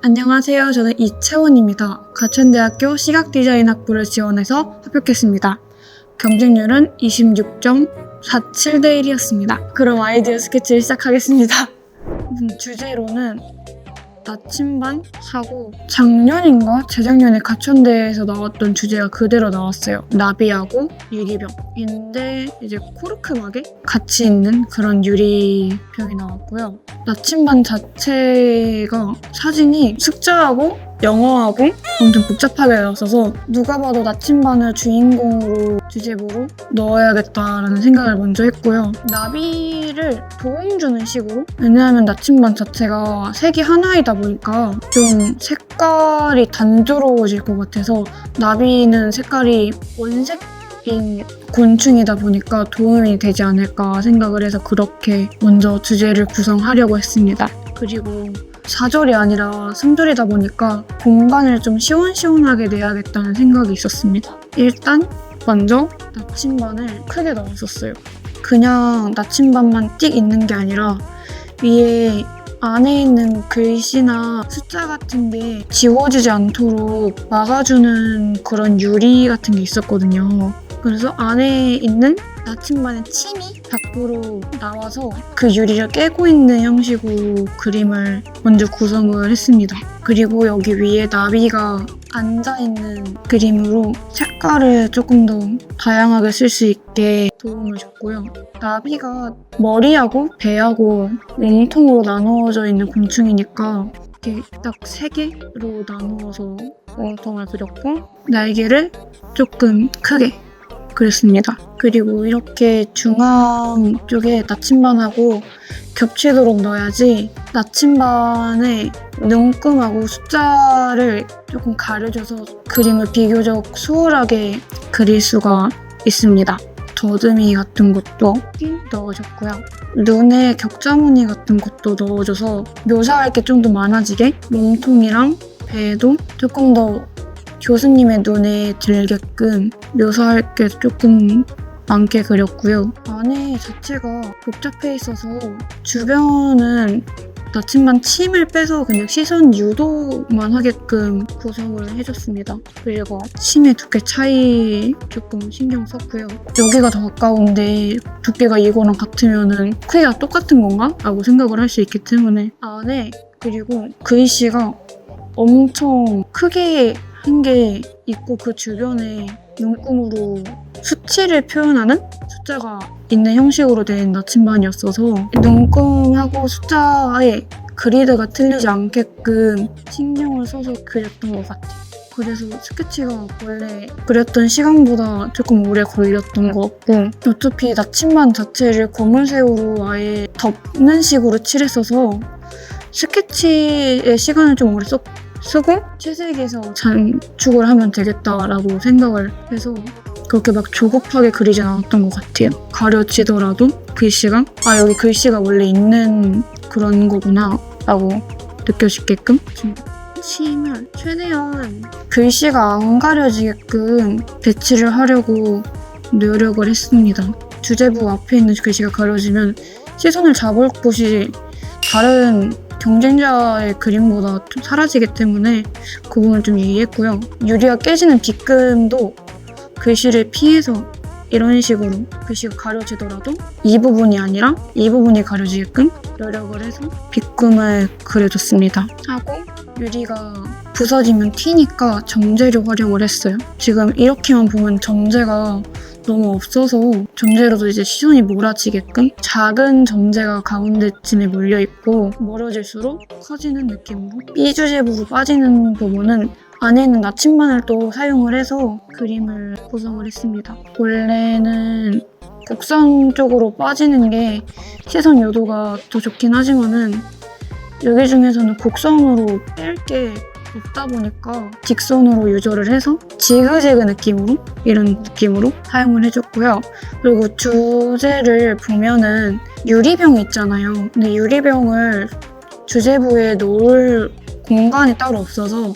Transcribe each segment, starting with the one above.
안녕하세요. 저는 이채원입니다. 가천대학교 시각디자인학부를 지원해서 합격했습니다. 경쟁률은 26.47대 1이었습니다. 그럼 아이디어 스케치를 시작하겠습니다. 주제로는 나침반 하고 작년인가 재작년에 가천대에서 나왔던 주제가 그대로 나왔어요. 나비하고 유리병인데 이제 코르크막에 같이 있는 그런 유리병이 나왔고요. 나침반 자체가 사진이 숫자하고 영어하고 엄청 복잡하게 나왔어서 누가 봐도 나침반을 주인공으로 주제부로 넣어야겠다라는 생각을 먼저 했고요. 나비를 도움 주는 식으로, 왜냐하면 나침반 자체가 색이 하나이다 보니까 좀 색깔이 단조로워질 것 같아서 나비는 색깔이 원색인 곤충이다 보니까 도움이 되지 않을까 생각을 해서 그렇게 먼저 주제를 구성하려고 했습니다. 그리고 4절이 아니라 3절이다 보니까 공간을 좀 시원시원하게 내야겠다는 생각이 있었습니다. 일단 먼저 나침반을 크게 넣었었어요. 그냥 나침반만 띡 있는 게 아니라 위에 안에 있는 글씨나 숫자 같은 게 지워지지 않도록 막아주는 그런 유리 같은 게 있었거든요. 그래서 안에 있는 나침반의 침이 밖으로 나와서 그 유리를 깨고 있는 형식으로 그림을 먼저 구성을 했습니다. 그리고 여기 위에 나비가 앉아있는 그림으로 색깔을 조금 더 다양하게 쓸 수 있게 도움을 줬고요. 나비가 머리하고 배하고 몸통으로 나누어져 있는 곤충이니까 이렇게 딱 3개로 나누어서 몸통을 그렸고 날개를 조금 크게 그랬습니다. 그리고 이렇게 중앙 쪽에 나침반하고 겹치도록 넣어야지 나침반에 눈금하고 숫자를 조금 가려줘서 그림을 비교적 수월하게 그릴 수가 있습니다. 더듬이 같은 것도 넣어줬고요. 눈에 격자무늬 같은 것도 넣어줘서 묘사할 게 좀 더 많아지게 몸통이랑 배도 조금 더 교수님의 눈에 들게끔 묘사할 게 조금 많게 그렸고요. 안에 자체가 복잡해 있어서 주변은 나침반 침을 빼서 그냥 시선 유도만 하게끔 구성을 해줬습니다. 그리고 침의 두께 차이 조금 신경 썼고요. 여기가 더 가까운데 두께가 이거랑 같으면은 크기가 똑같은 건가? 라고 생각을 할 수 있기 때문에 안에 그리고 글씨가 엄청 크게 한 게 있고 그 주변에 눈금으로 수치를 표현하는 숫자가 있는 형식으로 된 나침반이었어서 눈금하고 숫자의 그리드가 틀리지 않게끔 신경을 써서 그렸던 것 같아요. 그래서 스케치가 원래 그렸던 시간보다 조금 오래 걸렸던 것 같고 어차피 나침반 자체를 검은색으로 아예 덮는 식으로 칠했어서 스케치의 시간을 좀 오래 쓰고 채색에서 단축을 하면 되겠다라고 생각을 해서 그렇게 막 조급하게 그리진 않았던 것 같아요. 가려지더라도 글씨가 여기 글씨가 원래 있는 그런 거구나 라고 느껴지게끔 침을 최대한 글씨가 안 가려지게끔 배치를 하려고 노력을 했습니다. 주제부 앞에 있는 글씨가 가려지면 시선을 잡을 곳이 다른 경쟁자의 그림보다 좀 사라지기 때문에 그 부분을 좀 이해했고요. 유리가 깨지는 빗금도 글씨를 피해서 이런 식으로 글씨가 가려지더라도 이 부분이 아니라 이 부분이 가려지게끔 노력을 해서 빗금을 그려줬습니다. 하고 유리가 부서지면 튀니까 점재를 활용을 했어요. 지금 이렇게만 보면 점재가 너무 없어서 점재로도 이제 시선이 몰아치게끔 작은 점재가 가운데쯤에 몰려있고 멀어질수록 커지는 느낌으로 B주제부로 빠지는 부분은 안에 있는 나침반을 또 사용을 해서 그림을 구성을 했습니다. 원래는 곡선 쪽으로 빠지는 게 시선 유도가 더 좋긴 하지만은 여기 중에서는 곡선으로 뺄 게 없다 보니까 직선으로 유저를 해서 지그재그 느낌으로 이런 느낌으로 사용을 해줬고요. 그리고 주제를 보면은 유리병 있잖아요. 근데 유리병을 주제부에 놓을 공간이 따로 없어서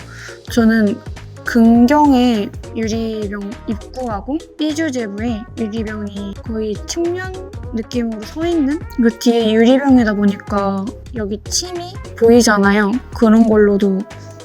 저는 근경에 유리병 입구하고 B주제부에 유리병이 거의 측면 느낌으로 서 있는 그 뒤에 유리병이다 보니까 여기 침이 보이잖아요. 그런 걸로도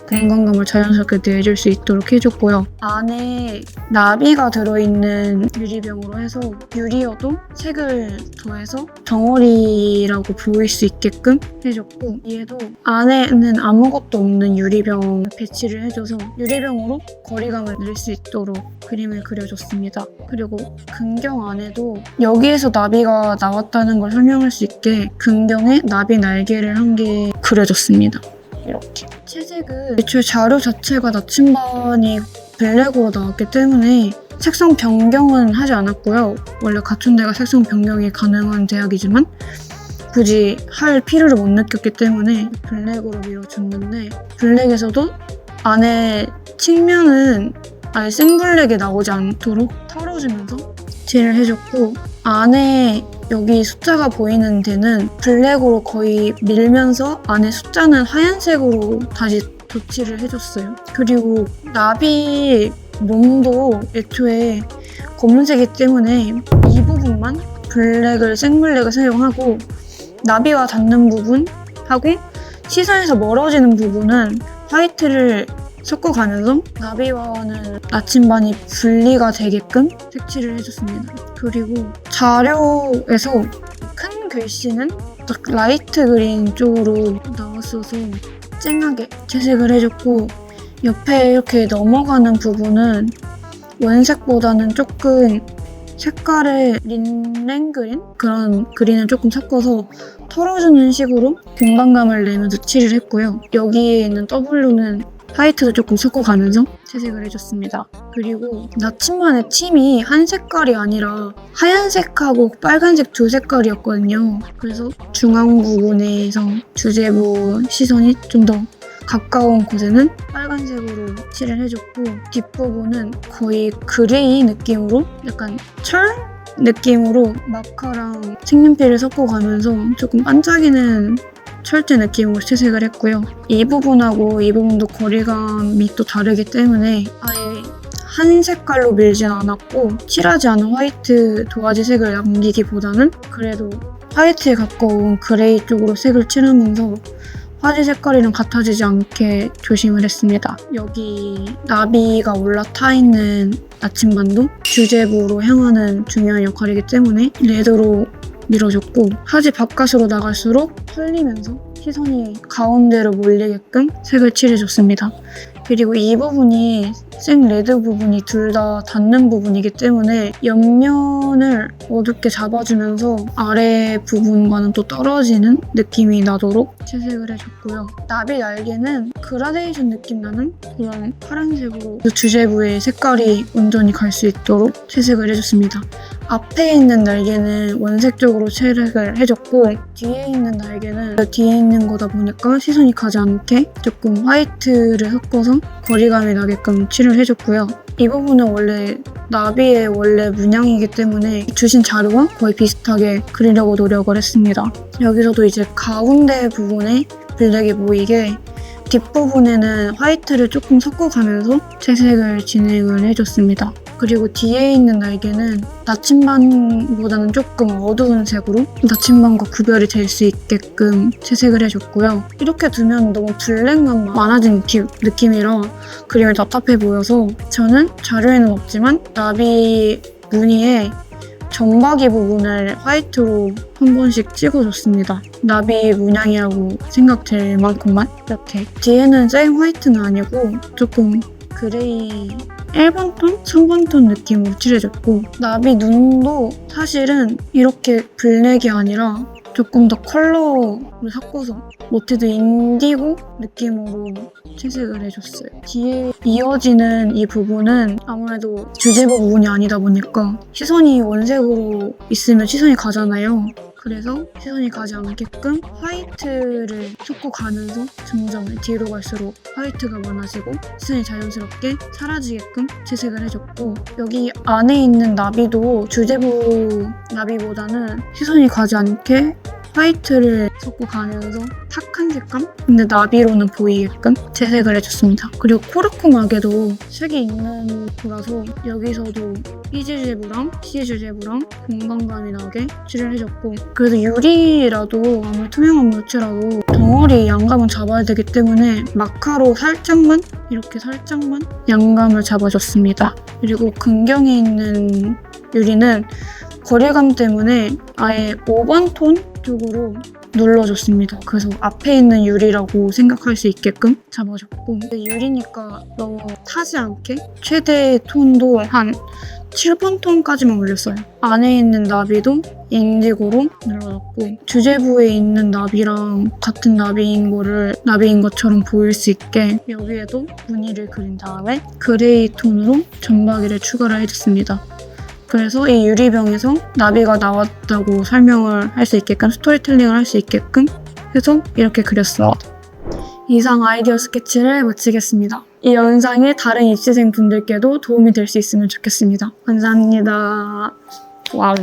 공간감을 자연스럽게 내줄 수 있도록 해줬고요. 안에 나비가 들어있는 유리병으로 해서 유리여도 색을 더해서 덩어리라고 보일 수 있게끔 해줬고, 얘도 안에는 아무것도 없는 유리병 배치를 해줘서 유리병으로 거리감을 낼 수 있도록 그림을 그려줬습니다. 그리고 근경 안에도 여기에서 나비가 나왔다는 걸 설명할 수 있게 근경에 나비 날개를 한 개 그려줬습니다. 이렇게. 채색은 애초에 자료 자체가 나침반이 블랙으로 나왔기 때문에 색상 변경은 하지 않았고요. 원래 가춘대가 색상 변경이 가능한 제약이지만 굳이 할 필요를 못 느꼈기 때문에 블랙으로 밀어줬는데, 블랙에서도 안에 측면은 아예 생블랙이 나오지 않도록 털어주면서 칠을 해줬고, 안에 여기 숫자가 보이는 데는 블랙으로 거의 밀면서 안에 숫자는 하얀색으로 다시 덧칠을 해줬어요. 그리고 나비 몸도 애초에 검은색이기 때문에 이 부분만 생블랙을 사용하고, 나비와 닿는 부분하고 시선에서 멀어지는 부분은 화이트를 섞어가면서 나비와는 나침반이 분리가 되게끔 색칠을 해줬습니다. 그리고 자료에서 큰 글씨는 딱 라이트 그린 쪽으로 나왔어서 쨍하게 채색을 해줬고, 옆에 이렇게 넘어가는 부분은 원색보다는 조금 색깔의 린넨 그린? 그런 그린을 조금 섞어서 털어주는 식으로 공간감을 내면서 칠을 했고요. 여기에 있는 W는 화이트도 조금 섞어가면서 채색을 해줬습니다. 그리고 나침반의 침이 한 색깔이 아니라 하얀색하고 빨간색 두 색깔이었거든요. 그래서 중앙 부분에서 주제부 시선이 좀 더 가까운 곳에는 빨간색으로 칠을 해줬고, 뒷부분은 거의 그레이 느낌으로 약간 철 느낌으로 마카랑 색연필을 섞어가면서 조금 반짝이는 철제 느낌으로 채색을 했고요. 이 부분하고 이 부분도 거리감이 또 다르기 때문에 아예 한 색깔로 밀진 않았고, 칠하지 않은 화이트 도화지 색을 남기기보다는 그래도 화이트에 가까운 그레이 쪽으로 색을 칠하면서 화지 색깔이랑 같아지지 않게 조심을 했습니다. 여기 나비가 올라타 있는 나침반도 주제부로 향하는 중요한 역할이기 때문에 레드로 밀어줬고, 화지 바깥으로 나갈수록 털리면서 시선이 가운데로 몰리게끔 색을 칠해줬습니다. 그리고 이 부분이 생 레드 부분이 둘 다 닿는 부분이기 때문에 옆면을 어둡게 잡아주면서 아래 부분과는 또 떨어지는 느낌이 나도록 채색을 해줬고요. 나비 날개는 그라데이션 느낌 나는 그런 파란색으로 그 주제부의 색깔이 온전히 갈 수 있도록 채색을 해줬습니다. 앞에 있는 날개는 원색적으로 채색을 해줬고, 뒤에 있는 날개는 뒤에 있는 거다 보니까 시선이 가지 않게 조금 화이트를 섞어서 거리감이 나게끔 칠을 해줬고요. 이 부분은 원래 나비의 원래 문양이기 때문에 주신 자료와 거의 비슷하게 그리려고 노력을 했습니다. 여기서도 이제 가운데 부분에 블랙이 보이게 뒷부분에는 화이트를 조금 섞어가면서 채색을 진행을 해줬습니다. 그리고 뒤에 있는 날개는 나침반보다는 조금 어두운 색으로 나침반과 구별이 될 수 있게끔 채색을 해줬고요. 이렇게 두면 너무 블랙만 많아진 느낌이라 그림이 답답해 보여서 저는 자료에는 없지만 나비 무늬에 점박이 부분을 화이트로 한 번씩 찍어줬습니다. 나비 문양이라고 생각될 만큼만 이렇게. 뒤에는 생 화이트는 아니고 조금 그레이 1번 톤? 3번 톤 느낌으로 칠해줬고, 나비 눈도 사실은 이렇게 블랙이 아니라 조금 더 컬러를 섞어서 모티드 인디고 느낌으로 채색을 해줬어요. 뒤에 이어지는 이 부분은 아무래도 주제부 부분이 아니다 보니까 시선이 원색으로 있으면 시선이 가잖아요. 그래서 시선이 가지 않게끔 화이트를 섞어가면서 점점 뒤로 갈수록 화이트가 많아지고 시선이 자연스럽게 사라지게끔 채색을 해줬고, 여기 안에 있는 나비도 주제부 나비보다는 시선이 가지 않게 화이트를 섞고 가면서 탁한 색감? 근데 나비로는 보이게끔 재색을 해줬습니다. 그리고 코르크막에도 색이 있는 거라서 여기서도 피지제부랑 시즈제부랑 공간감이 나게 칠을 해줬고, 그래도 유리라도 아무리 투명한 물체라도 덩어리 양감은 잡아야 되기 때문에 마카로 살짝만, 이렇게 살짝만 양감을 잡아줬습니다. 그리고 근경에 있는 유리는 거리감 때문에 아예 5번 톤 쪽으로 눌러줬습니다. 그래서 앞에 있는 유리라고 생각할 수 있게끔 잡아줬고, 유리니까 너무 타지 않게 최대 톤도 한 7번 톤까지만 올렸어요. 안에 있는 나비도 인디고로 눌러줬고, 주제부에 있는 나비랑 같은 나비인 것처럼 보일 수 있게 여기에도 무늬를 그린 다음에 그레이 톤으로 점박이를 추가를 해줬습니다. 그래서 이 유리병에서 나비가 나왔다고 설명을 할 수 있게끔, 스토리텔링을 할 수 있게끔 해서 이렇게 그렸습니다. 이상 아이디어 스케치를 마치겠습니다. 이 영상이 다른 입시생 분들께도 도움이 될 수 있으면 좋겠습니다. 감사합니다. 와우.